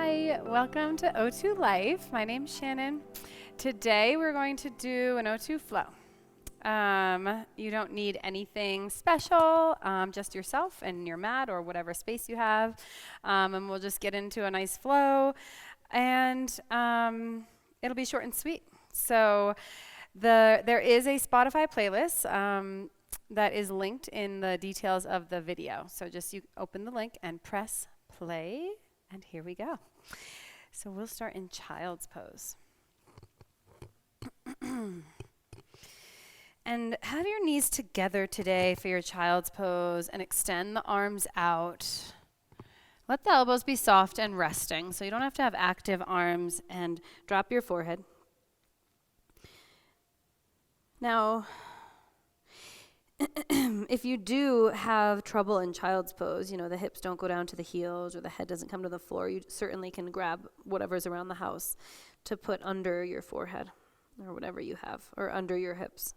Hi, welcome to O2 Life. My name's Shannon. Today we're going to do an O2 flow. You don't need anything special, just yourself and your mat or whatever space you have. And we'll just get into a nice flow. And it'll be short and sweet. So there is a Spotify playlist that is linked in the details of the video. So just you open the link and press play. And here we go. So we'll start in child's pose. And have your knees together today for your child's pose and extend the arms out. Let the elbows be soft and resting, so you don't have to have active arms, and drop your forehead. Now, if you do have trouble in child's pose, the hips don't go down to the heels or the head doesn't come to the floor, you certainly can grab whatever's around the house to put under your forehead or whatever you have, or under your hips.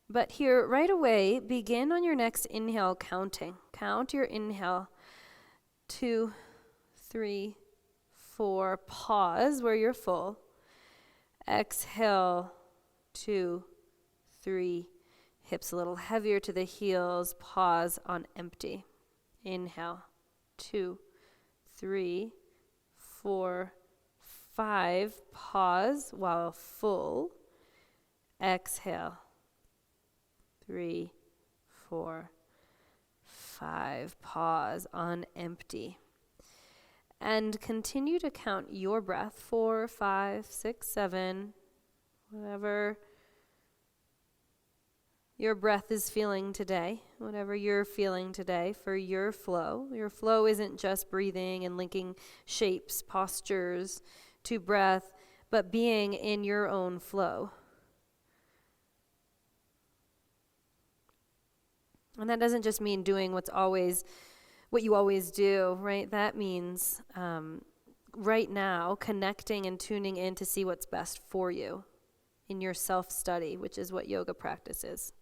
But here, right away, begin on your next inhale counting. Count your inhale. 2, 3, 4. Pause where you're full. Exhale. 2, 3. Hips a little heavier to the heels. Pause on empty. Inhale. 2, 3, 4, 5. Pause while full. Exhale. 3, 4, 5. Pause on empty. And continue to count your breath. 4, 5, 6, 7. Whatever your breath is feeling today. Whatever you're feeling today for your flow. Your flow isn't just breathing and linking shapes, postures to breath, but being in your own flow. And that doesn't just mean doing what you always do, right? That means right now connecting and tuning in to see what's best for you in your self-study, which is what yoga practice is.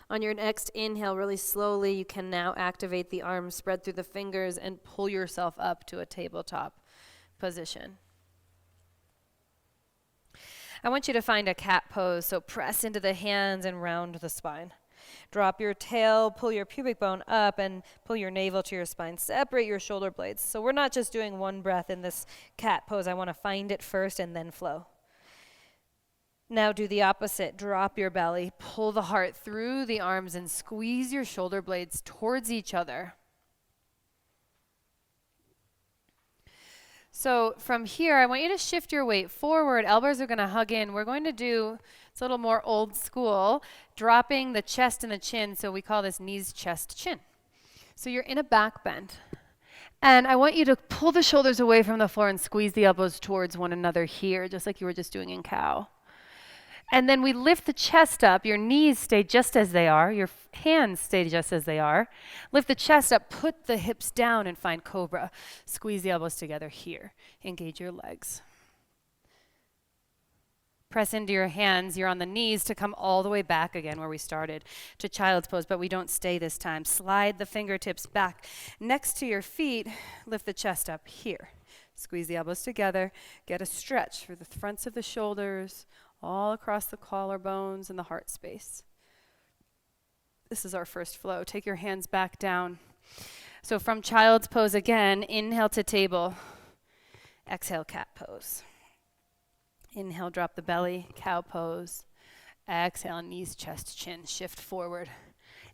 On your next inhale, really slowly, you can now activate the arms, spread through the fingers, and pull yourself up to a tabletop position. I want you to find a cat pose, so press into the hands and round the spine. Drop your tail, pull your pubic bone up, and pull your navel to your spine. Separate your shoulder blades. So we're not just doing one breath in this cat pose. I want to find it first and then flow. Now do the opposite. Drop your belly, pull the heart through the arms, and squeeze your shoulder blades towards each other. So from here, I want you to shift your weight forward. Elbows are going to hug in. We're going to do, it's a little more old school, dropping the chest and the chin. So we call this knees, chest, chin. So you're in a back bend. And I want you to pull the shoulders away from the floor and squeeze the elbows towards one another here, just like you were just doing in cow. And then we lift the chest up. Your knees stay just as they are. Your hands stay just as they are. Lift the chest up. Put the hips down and find cobra. Squeeze the elbows together here. Engage your legs. Press into your hands. You're on the knees to come all the way back again where we started to child's pose, but we don't stay this time. Slide the fingertips back next to your feet. Lift the chest up here. Squeeze the elbows together. Get a stretch for the fronts of the shoulders, all across the collarbones and the heart space. This is our first flow. Take your hands back down. So from child's pose again, inhale to table. Exhale, cat pose. Inhale, drop the belly, cow pose. Exhale, knees, chest, chin, shift forward.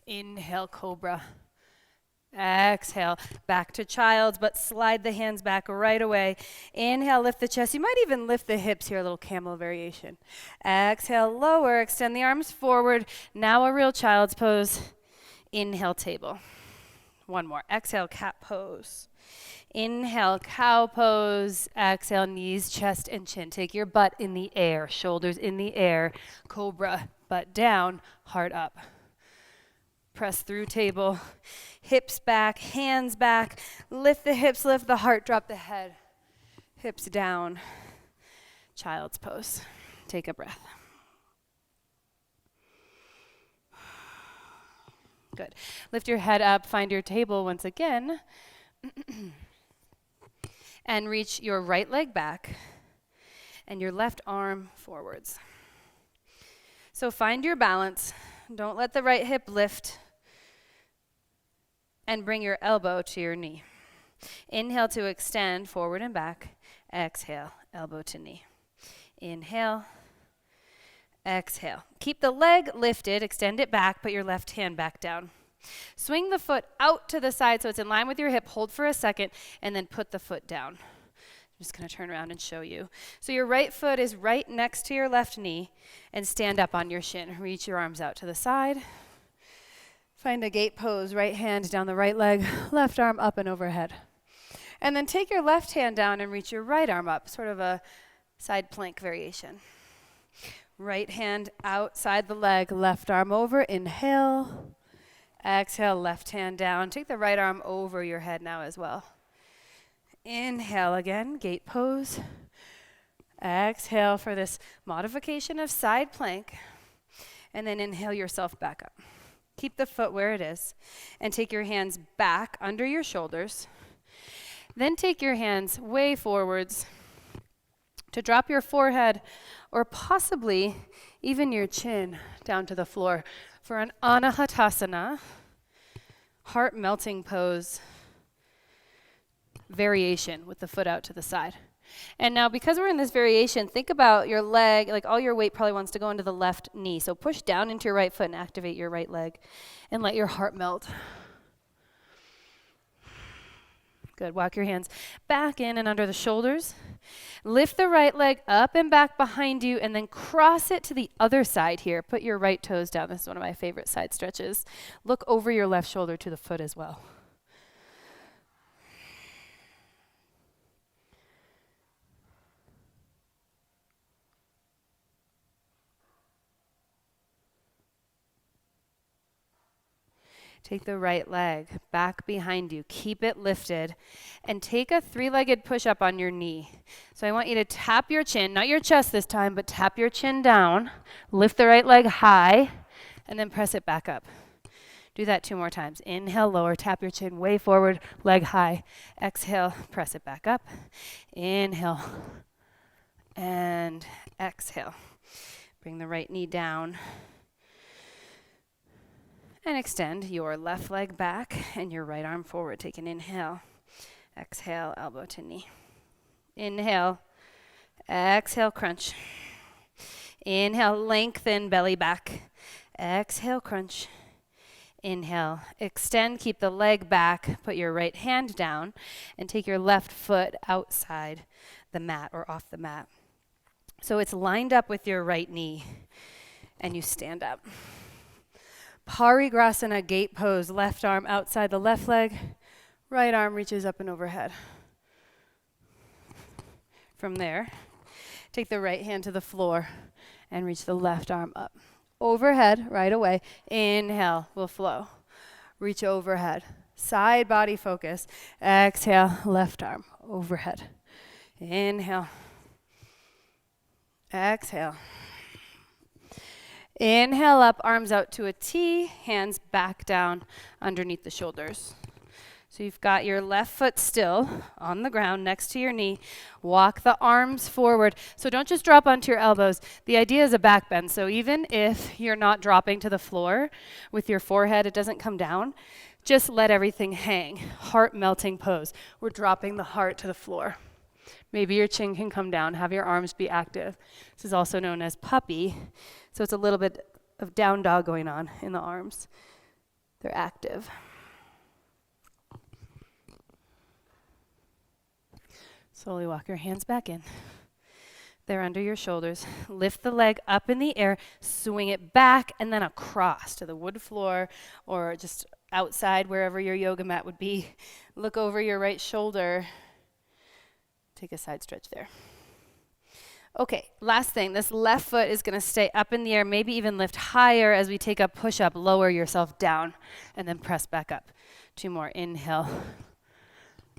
Inhale, cobra. Exhale, back to child's, but slide the hands back right away. Inhale, lift the chest. You might even lift the hips here, a little camel variation. Exhale, lower, extend the arms forward. Now a real child's pose. Inhale, table. One more. Exhale, cat pose. Inhale, cow pose. Exhale, knees, chest, and chin. Take your butt in the air, shoulders in the air. Cobra, butt down, heart up. Press through table, hips back, hands back, lift the hips, lift the heart, drop the head, hips down, child's pose. Take a breath. Good. Lift your head up, find your table once again, and reach your right leg back and your left arm forwards. So find your balance. Don't let the right hip lift, and bring your elbow to your knee. Inhale to extend forward and back. Exhale, elbow to knee. Inhale, exhale. Keep the leg lifted, extend it back, put your left hand back down. Swing the foot out to the side so it's in line with your hip. Hold for a second, and then put the foot down. I'm just going to turn around and show you. So your right foot is right next to your left knee, and stand up on your shin. Reach your arms out to the side. Find a gate pose, right hand down the right leg, left arm up and overhead. And then take your left hand down and reach your right arm up, sort of a side plank variation. Right hand outside the leg, left arm over, inhale. Exhale, left hand down. Take the right arm over your head now as well. Inhale again, gate pose. Exhale for this modification of side plank. And then inhale yourself back up. Keep the foot where it is. And take your hands back under your shoulders. Then take your hands way forwards to drop your forehead or possibly even your chin down to the floor for an Anahatasana, heart melting pose variation with the foot out to the side. And now because we're in this variation, think about your leg, like all your weight probably wants to go into the left knee. So push down into your right foot and activate your right leg and let your heart melt. Good. Walk your hands back in and under the shoulders. Lift the right leg up and back behind you and then cross it to the other side here. Put your right toes down. This is one of my favorite side stretches. Look over your left shoulder to the foot as well. Take the right leg back behind you. Keep it lifted. And take a three-legged push-up on your knee. So I want you to tap your chin, not your chest this time, but tap your chin down. Lift the right leg high, and then press it back up. Do that 2 more times. Inhale, lower, tap your chin way forward, leg high. Exhale, press it back up. Inhale, and exhale. Bring the right knee down. And extend your left leg back and your right arm forward. Take an inhale. Exhale, elbow to knee. Inhale. Exhale, crunch. Inhale, lengthen belly back. Exhale, crunch. Inhale, extend, keep the leg back. Put your right hand down and take your left foot outside the mat or off the mat. So it's lined up with your right knee and you stand up. Parigrasana gate pose, left arm outside the left leg, right arm reaches up and overhead. From there, take the right hand to the floor and reach the left arm up. Overhead, right away. Inhale, will flow. Reach overhead. Side body focus. Exhale, left arm, overhead. Inhale. Exhale. Inhale up, arms out to a T, hands back down underneath the shoulders. So you've got your left foot still on the ground next to your knee. Walk the arms forward. So don't just drop onto your elbows. The idea is a back bend. So even if you're not dropping to the floor with your forehead, it doesn't come down, just let everything hang. Heart melting pose. We're dropping the heart to the floor. Maybe your chin can come down. Have your arms be active. This is also known as puppy. So it's a little bit of down dog going on in the arms. They're active. Slowly walk your hands back in. They're under your shoulders. Lift the leg up in the air, swing it back, and then across to the wood floor or just outside wherever your yoga mat would be. Look over your right shoulder. Take a side stretch there. Okay, last thing, this left foot is going to stay up in the air, maybe even lift higher as we take a push-up. Lower yourself down and then press back up. 2 more. Inhale.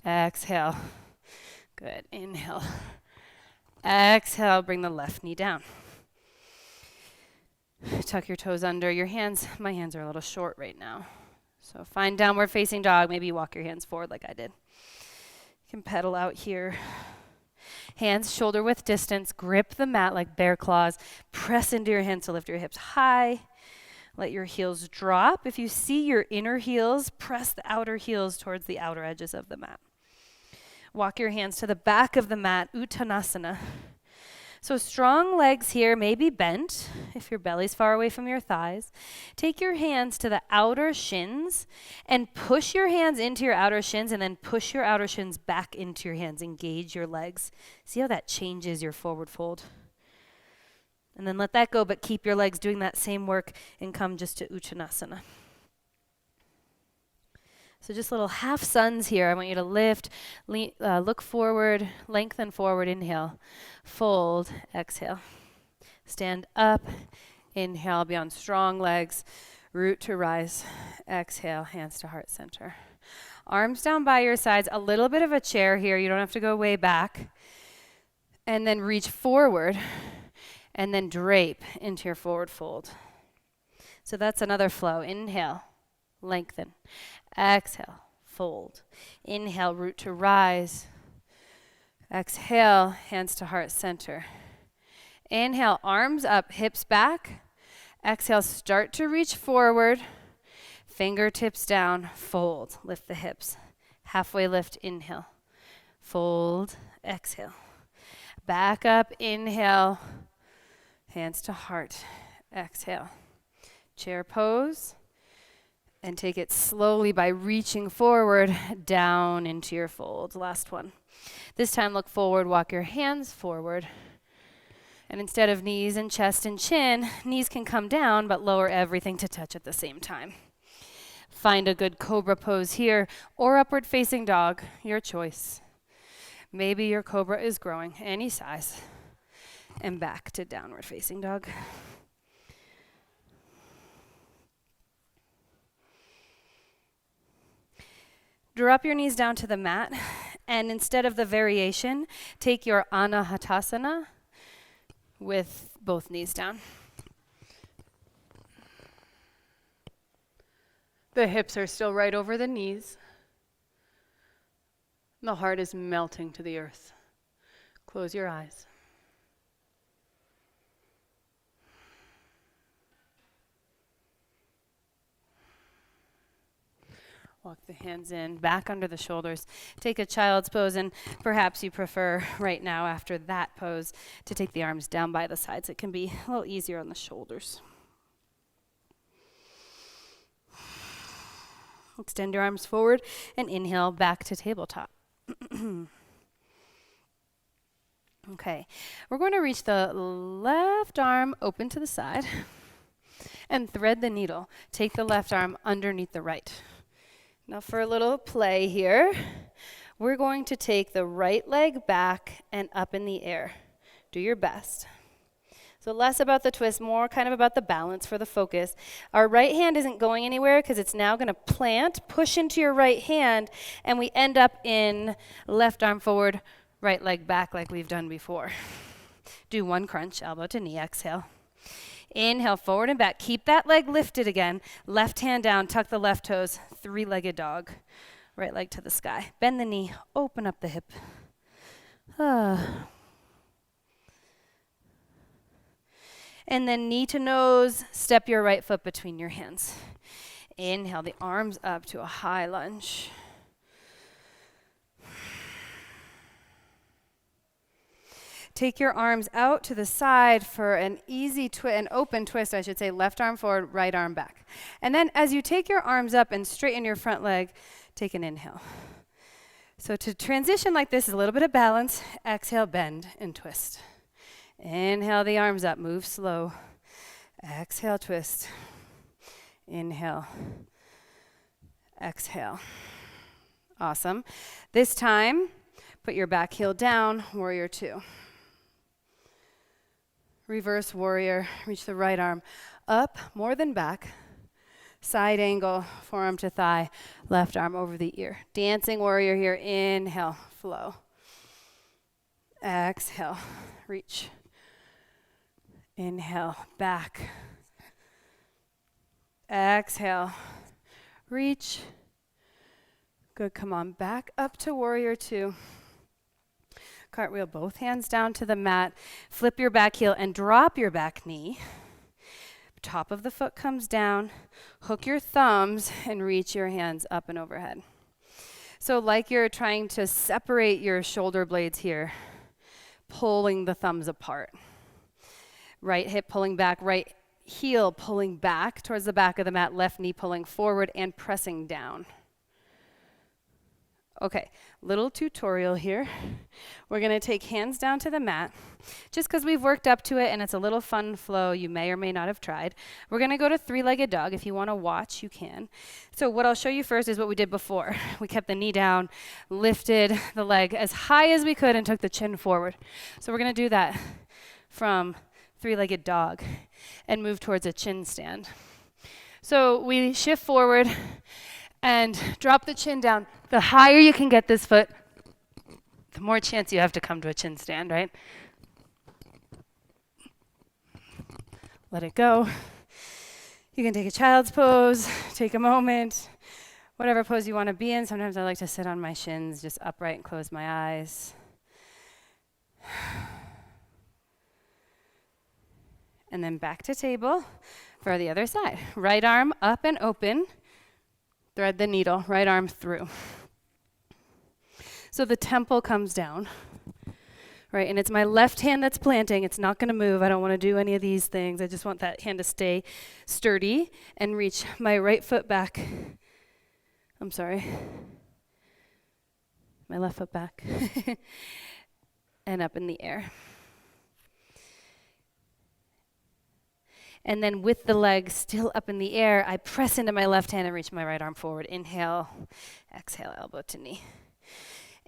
Exhale. Good. Inhale. Exhale. Bring the left knee down. Tuck your toes under. Your hands, my hands are a little short right now. So find downward facing dog. Maybe you walk your hands forward like I did. You can pedal out here. Hands shoulder width distance. Grip the mat like bear claws. Press into your hands to lift your hips high. Let your heels drop. If you see your inner heels, press the outer heels towards the outer edges of the mat. Walk your hands to the back of the mat, Uttanasana. So strong legs here, maybe bent if your belly's far away from your thighs. Take your hands to the outer shins and push your hands into your outer shins and then push your outer shins back into your hands. Engage your legs. See how that changes your forward fold? And then let that go, but keep your legs doing that same work and come just to Uttanasana. So just little half suns here. I want you to lift, look forward, lengthen forward, inhale, fold, exhale. Stand up, inhale, beyond strong legs, root to rise, exhale, hands to heart center. Arms down by your sides, a little bit of a chair here. You don't have to go way back. And then reach forward and then drape into your forward fold. So that's another flow. Inhale, lengthen. Exhale, fold. Inhale, root to rise. Exhale, hands to heart center. Inhale, arms up, hips back. Exhale, start to reach forward. Fingertips down, fold. Lift the hips. Halfway lift, inhale. Fold, exhale. Back up, inhale. Hands to heart. Exhale. Chair pose. And take it slowly by reaching forward down into your fold. Last one. This time look forward, walk your hands forward. And instead of knees and chest and chin, knees can come down, but lower everything to touch at the same time. Find a good cobra pose here or upward facing dog, your choice. Maybe your cobra is growing, any size. And back to downward facing dog. Drop your knees down to the mat, and instead of the variation, take your Anahatasana with both knees down. The hips are still right over the knees. The heart is melting to the earth. Close your eyes. Walk the hands in, back under the shoulders. Take a child's pose, and perhaps you prefer right now after that pose to take the arms down by the sides. It can be a little easier on the shoulders. Extend your arms forward and inhale back to tabletop. Okay, we're going to reach the left arm open to the side and thread the needle. Take the left arm underneath the right. Now for a little play here, we're going to take the right leg back and up in the air. Do your best. So less about the twist, more kind of about the balance for the focus. Our right hand isn't going anywhere because it's now going to plant, push into your right hand, and we end up in left arm forward, right leg back like we've done before. Do one crunch, elbow to knee, exhale. Inhale, forward and back. Keep that leg lifted again. Left hand down, tuck the left toes, three-legged dog. Right leg to the sky. Bend the knee, open up the hip. And then knee to nose, step your right foot between your hands. Inhale, the arms up to a high lunge. Take your arms out to the side for an easy an open twist, I should say. Left arm forward, right arm back. And then as you take your arms up and straighten your front leg, take an inhale. So to transition like this is a little bit of balance. Exhale, bend and twist. Inhale the arms up, move slow. Exhale, twist. Inhale. Exhale. Awesome. This time, put your back heel down, warrior two. Reverse warrior, reach the right arm up, more than back. Side angle, forearm to thigh, left arm over the ear. Dancing warrior here, inhale, flow. Exhale, reach. Inhale, back. Exhale. Reach. Good, come on, back up to warrior two. Cartwheel both hands down to the mat. Flip your back heel and drop your back knee. Top of the foot comes down. Hook your thumbs and reach your hands up and overhead. So like you're trying to separate your shoulder blades here, pulling the thumbs apart. Right hip pulling back, right heel pulling back towards the back of the mat, left knee pulling forward and pressing down. Okay, little tutorial here. We're gonna take hands down to the mat. Just because we've worked up to it and it's a little fun flow you may or may not have tried. We're gonna go to three-legged dog. If you wanna watch, you can. So what I'll show you first is what we did before. We kept the knee down, lifted the leg as high as we could and took the chin forward. So we're gonna do that from three-legged dog and move towards a chin stand. So we shift forward and drop the chin down. The higher you can get this foot, the more chance you have to come to a chin stand, right? Let it go. You can take a child's pose, take a moment, whatever pose you want to be in. Sometimes I like to sit on my shins, just upright and close my eyes. And then back to table for the other side. Right arm up and open. Thread the needle, right arm through. So the temple comes down, right? And it's my left hand that's planting. It's not going to move. I don't want to do any of these things. I just want that hand to stay sturdy and reach my right foot back. I'm sorry. My left foot back. And up in the air. And then with the leg still up in the air, I press into my left hand and reach my right arm forward. Inhale, exhale, elbow to knee.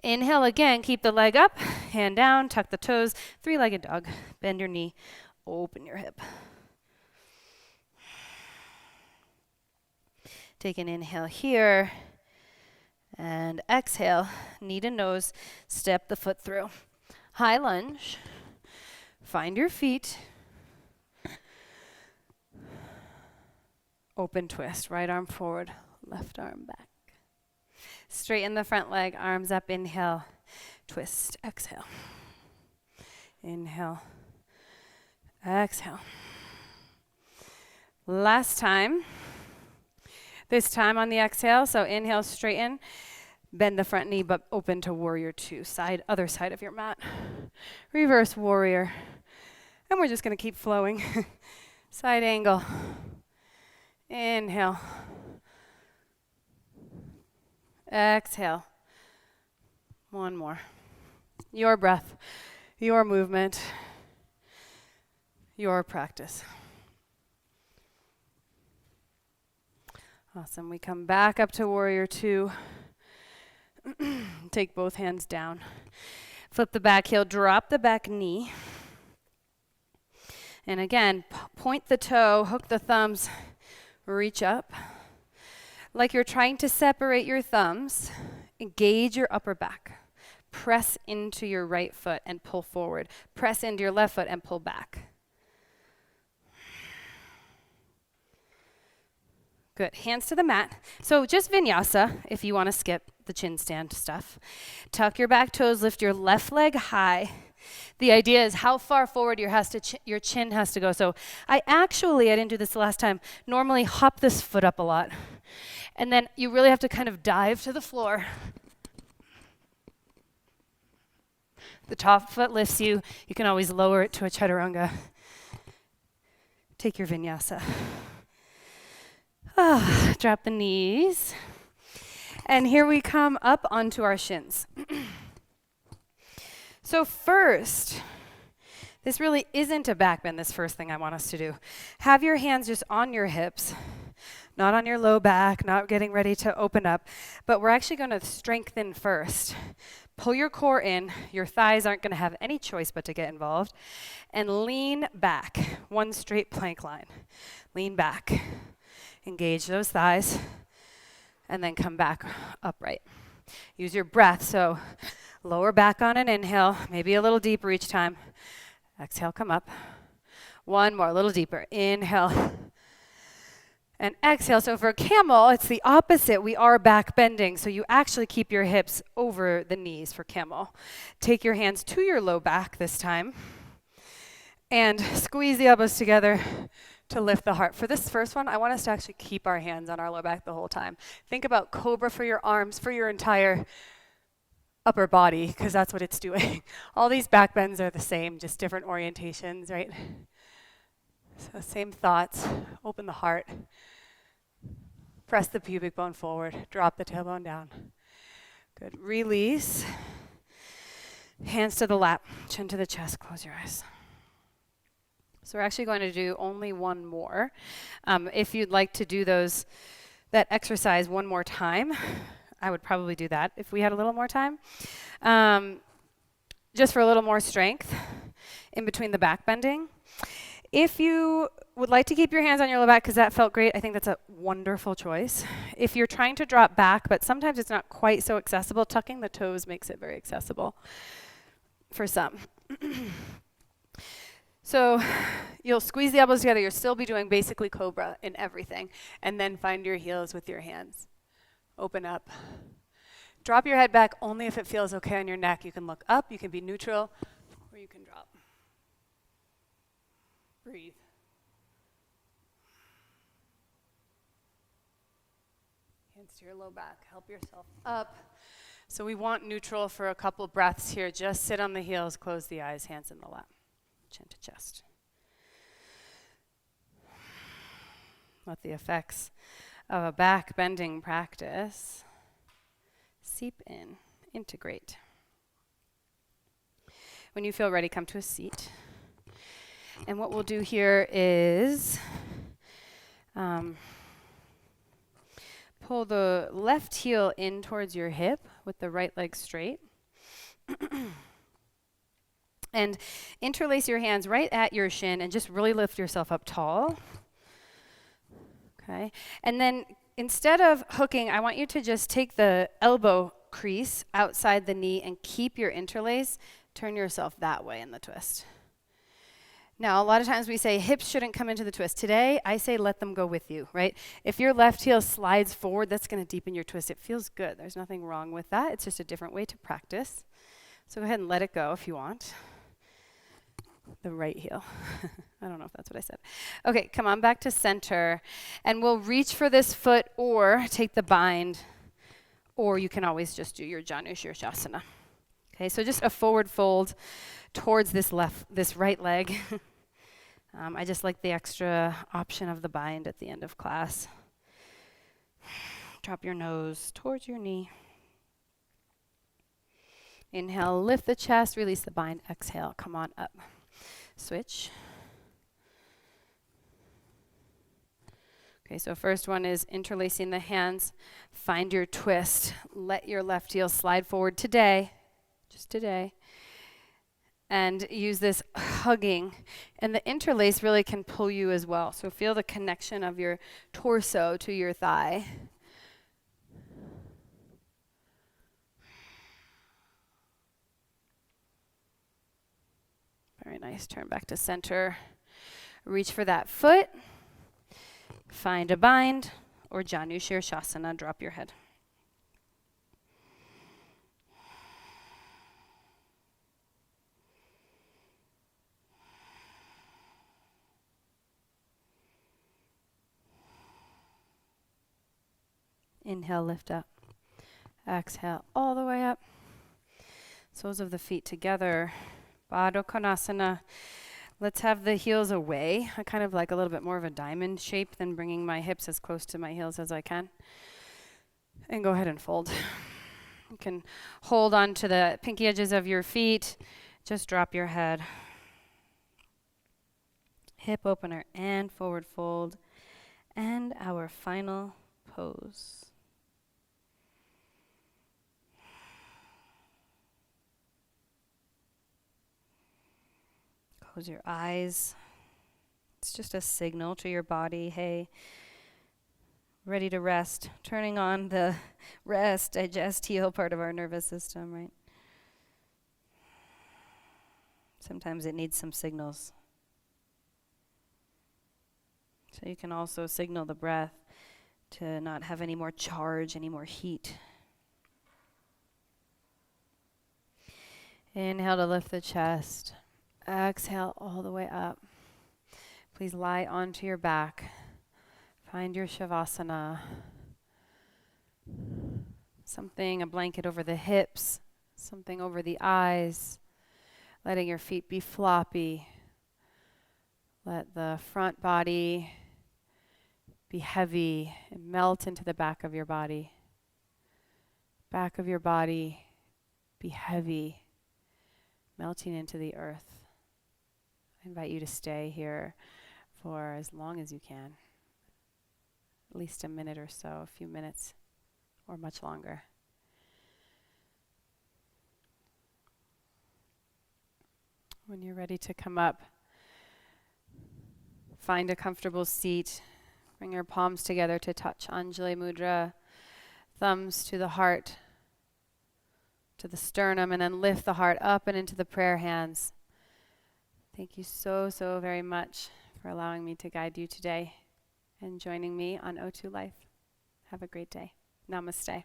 Inhale again, keep the leg up, hand down, tuck the toes, three-legged dog. Bend your knee, open your hip. Take an inhale here, and exhale, knee to nose, step the foot through. High lunge, find your feet. Open twist, right arm forward, left arm back. Straighten the front leg, arms up, inhale, twist, exhale. Inhale, exhale. Last time. This time on the exhale, so inhale, straighten, bend the front knee, but open to warrior two, other side of your mat. Reverse warrior. And we're just gonna keep flowing. Side angle. Inhale. Exhale. One more. Your breath, your movement, your practice. Awesome. We come back up to warrior two. Take both hands down. Flip the back heel, drop the back knee. And again, point the toe, hook the thumbs, reach up. Like you're trying to separate your thumbs, engage your upper back. Press into your right foot and pull forward. Press into your left foot and pull back. Good, hands to the mat. So just vinyasa, if you want to skip the chin stand stuff. Tuck your back toes, lift your left leg high. The idea is how far forward your chin has to go. So I didn't do this the last time, normally hop this foot up a lot. And then you really have to kind of dive to the floor. The top foot lifts you. You can always lower it to a chaturanga. Take your vinyasa. Drop the knees. And here we come up onto our shins. So first, this really isn't a back bend, this first thing I want us to do. Have your hands just on your hips, not on your low back, not getting ready to open up, but we're actually going to strengthen first. Pull your core in. Your thighs aren't going to have any choice but to get involved. And lean back, one straight plank line. Lean back. Engage those thighs. And then come back upright. Use your breath, so lower back on an inhale, maybe a little deeper each time. Exhale, come up. One more, a little deeper. Inhale. And exhale. So for camel, it's the opposite. We are back bending. So you actually keep your hips over the knees for camel. Take your hands to your low back this time. And squeeze the elbows together to lift the heart. For this first one, I want us to actually keep our hands on our low back the whole time. Think about cobra for your arms, for your entire upper body, because that's what it's doing. All these back bends are the same, just different orientations, right? So same thoughts. Open the heart. Press the pubic bone forward. Drop the tailbone down. Good. Release. Hands to the lap. Chin to the chest. Close your eyes. So we're actually going to do only one more. If you'd like to do that exercise one more time, I would probably do that if we had a little more time. Just for a little more strength in between the back bending. If you would like to keep your hands on your low back because that felt great, I think that's a wonderful choice. If you're trying to drop back, but sometimes it's not quite so accessible, tucking the toes makes it very accessible for some. So you'll squeeze the elbows together. You'll still be doing basically cobra in everything. And then find your heels with your hands. Open up. Drop your head back only if it feels okay on your neck. You can look up, you can be neutral, or you can drop. Breathe. Hands to your low back. Help yourself up. So we want neutral for a couple breaths here. Just sit on the heels, close the eyes, hands in the lap. Chin to chest. Let the effects of a back bending practice seep in, integrate. When you feel ready, come to a seat. And what we'll do here is pull the left heel in towards your hip with the right leg straight. And interlace your hands right at your shin and just really lift yourself up tall. Okay. And then instead of hooking, I want you to just take the elbow crease outside the knee and keep your interlace. Turn yourself that way in the twist. Now, a lot of times we say hips shouldn't come into the twist. Today, I say let them go with you, right? If your left heel slides forward, that's going to deepen your twist. It feels good. There's nothing wrong with that. It's just a different way to practice. So go ahead and let it go if you want. The right heel. I don't know if that's what I said. Okay, come on back to center. And we'll reach for this foot or take the bind. Or you can always just do your Janu Shirshasana. Okay, so just a forward fold towards this right leg. I just like the extra option of the bind at the end of class. Drop your nose towards your knee. Inhale, lift the chest, release the bind. Exhale, come on up. Switch. Okay, so first one is interlacing the hands. Find your twist. Let your left heel slide forward today, just today. And use this hugging. And the interlace really can pull you as well. So feel the connection of your torso to your thigh. Very nice. Turn back to center. Reach for that foot. Find a bind or Janu Shirshasana. Drop your head. Inhale, lift up. Exhale, all the way up. Soles of the feet together. Baddha Konasana. Let's have the heels away. I kind of like a little bit more of a diamond shape than bringing my hips as close to my heels as I can. And go ahead and fold. You can hold on to the pinky edges of your feet. Just drop your head. Hip opener and forward fold. And our final pose. Close your eyes. It's just a signal to your body, hey, ready to rest. Turning on the rest, digest, heal part of our nervous system, right? Sometimes it needs some signals. So you can also signal the breath to not have any more charge, any more heat. Inhale to lift the chest. Exhale all the way up. Please lie onto your back. Find your Shavasana. Something, a blanket over the hips, something over the eyes. Letting your feet be floppy. Let the front body be heavy and melt into the back of your body. Back of your body be heavy, melting into the earth. I invite you to stay here for as long as you can. At least a minute or so, a few minutes, or much longer. When you're ready to come up, find a comfortable seat. Bring your palms together to touch Anjali Mudra. Thumbs to the heart, to the sternum, and then lift the heart up and into the prayer hands. Thank you so very much for allowing me to guide you today and joining me on O2 Life. Have a great day. Namaste.